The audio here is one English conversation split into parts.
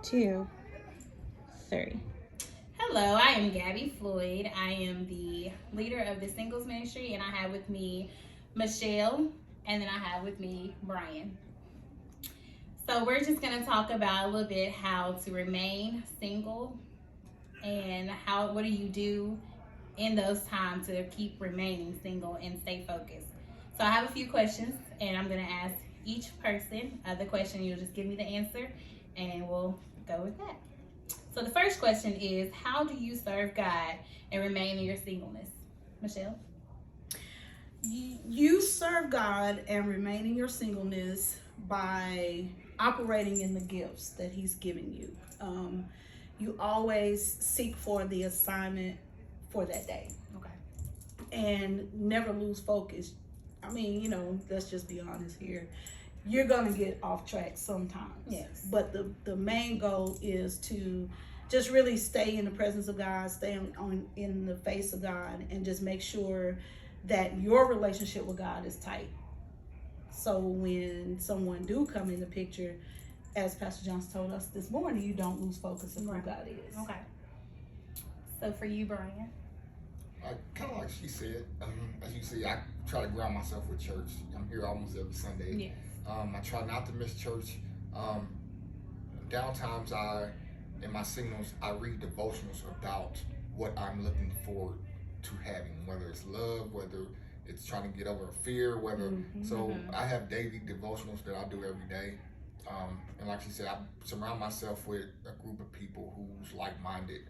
2, 3. Hello, I am Gabby Floyd. I am the leader of the Singles Ministry, and I have with me Michelle, and then I have with me Bryant. So we're just going to talk about a little bit how to remain single and what do you do in those times to keep remaining single and stay focused. So I have a few questions, and I'm going to ask each person the question. You'll just give me the answer, and we'll go with that. So the first question is, how do you serve God and remain in your singleness? Michelle? You serve God and remain in your singleness by operating in the gifts that He's given you. You always seek for the assignment for that day. Okay. And never lose focus. I mean, let's just be honest here. You're going to get off track sometimes. Yes. But the main goal is to just really stay in the presence of God, stay in the face of God, and just make sure that your relationship with God is tight. So when someone do come in the picture, as Pastor Johnson told us this morning, you don't lose focus of who God is. Okay. So for you, Brian? Kind of like she said, as you see, I try to ground myself with church. I'm here almost every Sunday. Yes. I try not to miss church. Downtimes in my signals, I read devotionals about what I'm looking forward to having, whether it's love, whether it's trying to get over a fear, so I have daily devotionals that I do every day. And like she said, I surround myself with a group of people who's like-minded,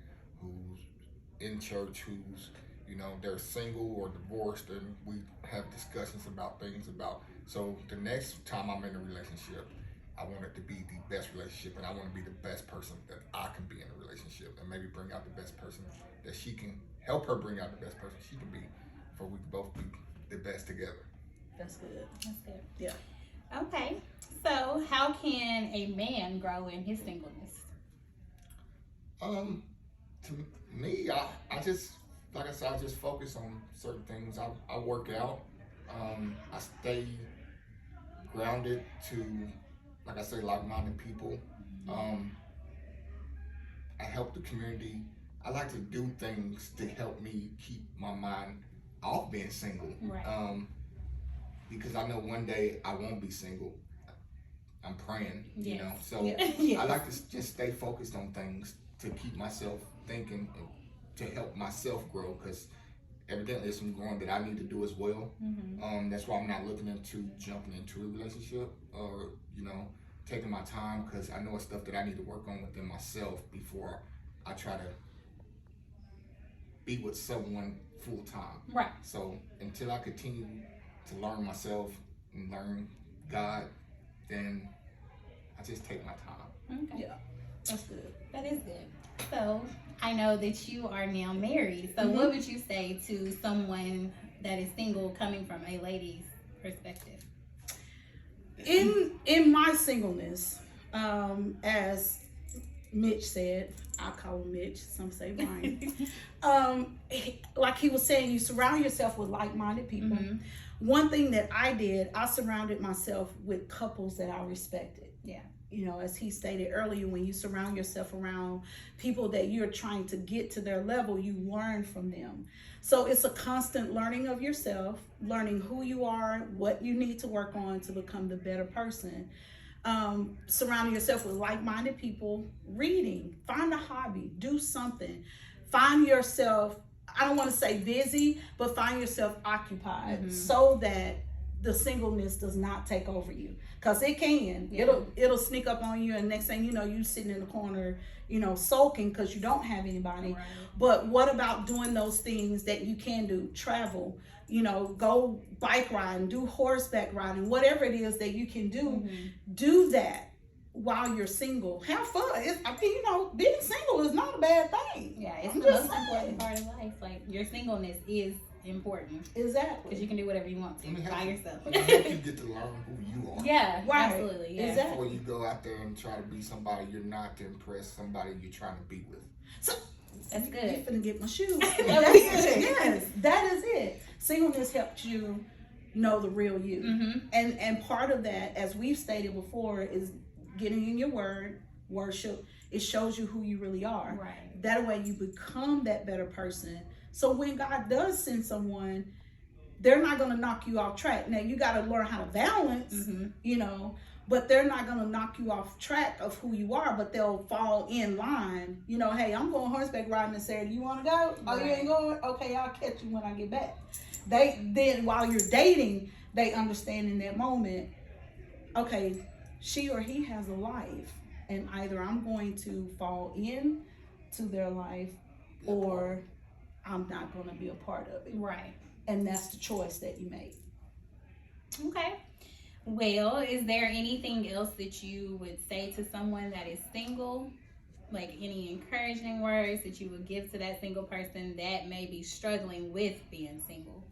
who's in church, who's, they're single or divorced, and we have discussions about things so the next time I'm in a relationship, I want it to be the best relationship, and I want to be the best person that I can be in a relationship, and maybe bring out the best person that she can help her bring out the best person she can be, for we can both be the best together. That's good. That's good. Yeah. Okay. So how can a man grow in his singleness? To me, I just, like I said, I just focus on certain things. I work out. I stay grounded to, like I say, like-minded people. I help the community. I like to do things to help me keep my mind off being single. Right. Because I know one day I won't be single. I'm praying, So Yes. I like to just stay focused on things to keep myself thinking and to help myself grow, because evidently there's some growing that I need to do as well. That's why I'm not looking into jumping into a relationship or, taking my time, because I know it's stuff that I need to work on within myself before I try to be with someone full time. Right. So until I continue to learn myself and learn God, then I just take my time. Okay. Yeah. That's good. That is good. So I know that you are now married. So what would you say to someone that is single coming from a lady's perspective? In my singleness, as Mitch said, I call him Mitch, some say Brian. Like he was saying, you surround yourself with like-minded people. One thing that I did, I surrounded myself with couples that I respected. Yeah. As he stated earlier, when you surround yourself around people that you're trying to get to their level, you learn from them. So it's a constant learning of yourself, learning who you are, what you need to work on to become the better person. Surrounding yourself with like-minded people, reading, find a hobby, do something. Find yourself, I don't want to say busy, but find yourself occupied so that the singleness does not take over you, because it can. It'll sneak up on you, and next thing you know, you sitting in the corner, sulking because you don't have anybody. Right. But what about doing those things that you can do? Travel, go bike riding, do horseback riding, whatever it is that you can do. Do that while you're single. Have fun. Being single is not a bad thing. Yeah, it's I'm the just most saying. important part of life. Like, your singleness is important Exactly. because you can do whatever you want to by yourself. It helps you get to learn who you are. Yeah, Right. absolutely. Yeah. Exactly. Before you go out there and try to be somebody you're not, to impress somebody you're trying to be with. So That's good. you're finna get my shoes. That's That's good. Yes, that is it. Singleness helps you know the real you. And part of that, as we've stated before, is getting in your word, worship. It shows you who you really are. Right. That way you become that better person. So when God does send someone, they're not going to knock you off track. Now you got to learn how to balance, you know, but they're not going to knock you off track of who you are, but they'll fall in line. You know, hey, I'm going horseback riding and Saturday. You want to go? Oh, you ain't going? Okay, I'll catch you when I get back. Then while you're dating, they understand in that moment, okay, she or he has a life, and either I'm going to fall in to their life or I'm not going to be a part of it. Right. And that's the choice that you make. Okay. Well, is there anything else that you would say to someone that is single? Like any encouraging words that you would give to that single person that may be struggling with being single?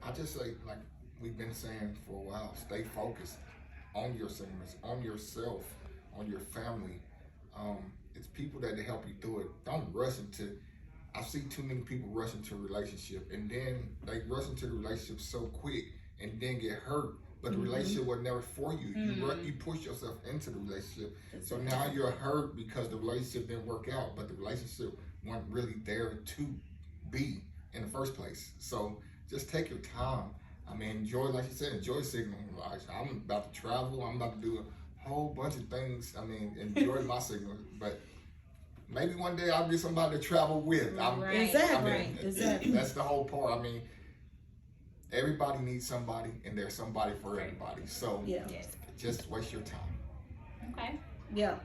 I just say, like we've been saying for a while, stay focused on your singleness, on yourself, on your family. It's people that help you through it. Don't rush into. I see too many people rush into a relationship, and then they rush into the relationship so quick and then get hurt. But the relationship was never for you. You push yourself into the relationship. So now you're hurt because the relationship didn't work out, but the relationship wasn't really there to be in the first place. So just take your time. I mean, enjoy, like you said, enjoy single life. I'm about to travel. I'm about to do a whole bunch of things. I mean, enjoy my single. But maybe one day I'll get somebody to travel with. Exactly. That's the whole part. I mean, everybody needs somebody, and there's somebody for everybody. So just waste your time. Okay. Yeah.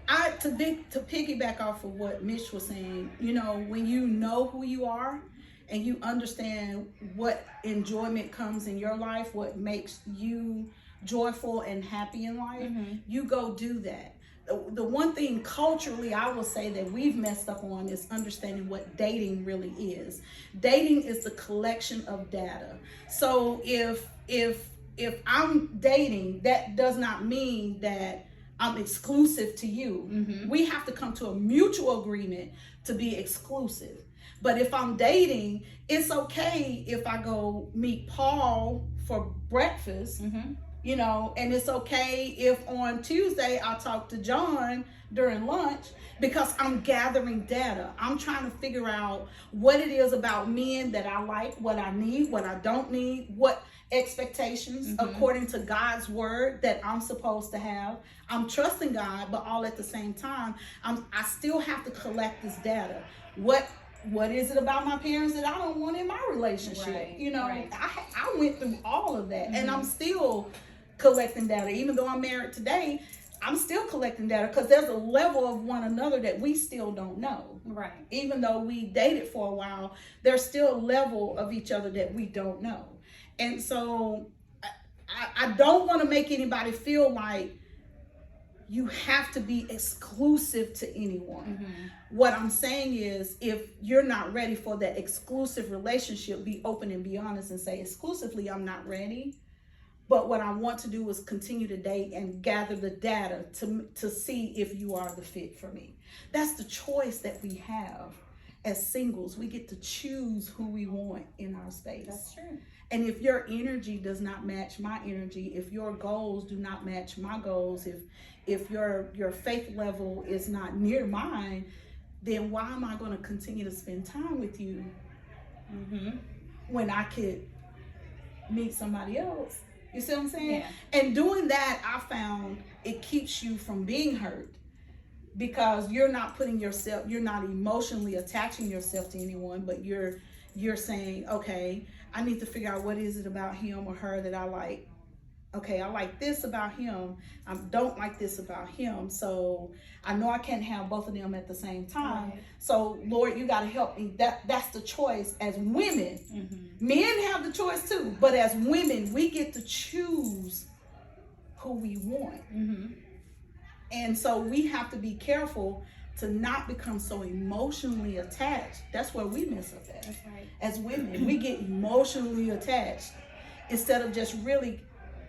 To piggyback off of what Mitch was saying, you know, when you know who you are and you understand what enjoyment comes in your life, what makes you joyful and happy in life, you go do that. The one thing culturally I will say that we've messed up on is understanding what dating really is. Dating is the collection of data. So if I'm dating, that does not mean that I'm exclusive to you. We have to come to a mutual agreement to be exclusive. But if I'm dating, it's okay if I go meet Paul for breakfast, you know, and it's okay if on Tuesday I talk to John during lunch, because I'm gathering data. I'm trying to figure out what it is about men that I like, what I need, what I don't need, what expectations according to God's word that I'm supposed to have. I'm trusting God, but all at the same time, I still have to collect this data. What is it about my parents that I don't want in my relationship? Right, you know, right. I went through all of that, and I'm still collecting data. Even though I'm married today, I'm still collecting data, because there's a level of one another that we still don't know. Right. Even though we dated for a while, there's still a level of each other that we don't know. And so I don't want to make anybody feel like you have to be exclusive to anyone. What I'm saying is, if you're not ready for that exclusive relationship, be open and be honest and say, exclusively, I'm not ready. But what I want to do is continue to date and gather the data to see if you are the fit for me. That's the choice that we have as singles. We get to choose who we want in our space. That's true. And if your energy does not match my energy, if your goals do not match my goals, if your faith level is not near mine, then why am I going to continue to spend time with you when I could meet somebody else? You see what I'm saying? Yeah. And doing that, I found it keeps you from being hurt, because you're not emotionally attaching yourself to anyone, but you're saying, okay, I need to figure out what is it about him or her that I like. Okay, I like this about him. I don't like this about him. So I know I can't have both of them at the same time. Right. So Lord, you got to help me. That's the choice as women. Men have the choice too, but as women, we get to choose who we want. And so we have to be careful to not become so emotionally attached. That's where we mess up at. That's right. As women, we get emotionally attached instead of just really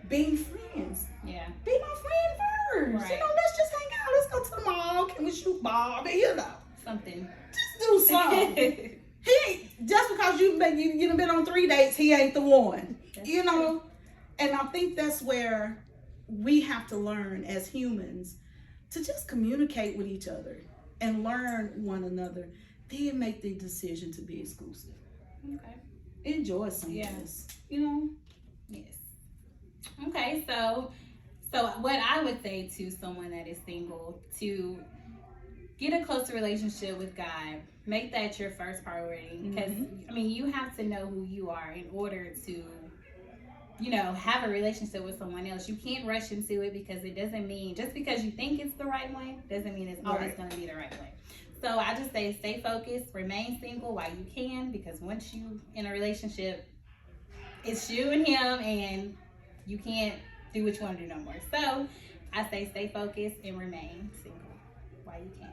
being friends. Yeah. Be my friend first. Right. You know, let's just hang out. Let's go to the mall. Can we shoot ball? You know, Something. just do something. He ain't, just because you've been on 3 dates, he ain't the one. That's you know? And I think that's where we have to learn as humans to just communicate with each other and learn one another, then make the decision to be exclusive. Okay. Enjoy singleness. You know? Yes. Okay, so what I would say to someone that is single, to get a closer relationship with God, make that your first priority. Because, I mean, you have to know who you are in order to, you know, have a relationship with someone else. You can't rush into it, because it doesn't mean, just because you think it's the right one, doesn't mean it's always going to be the right way. So I just say stay focused, remain single while you can, because once you in a relationship, it's you and him, and you can't do what you want to do no more. So I say stay focused and remain single while you can.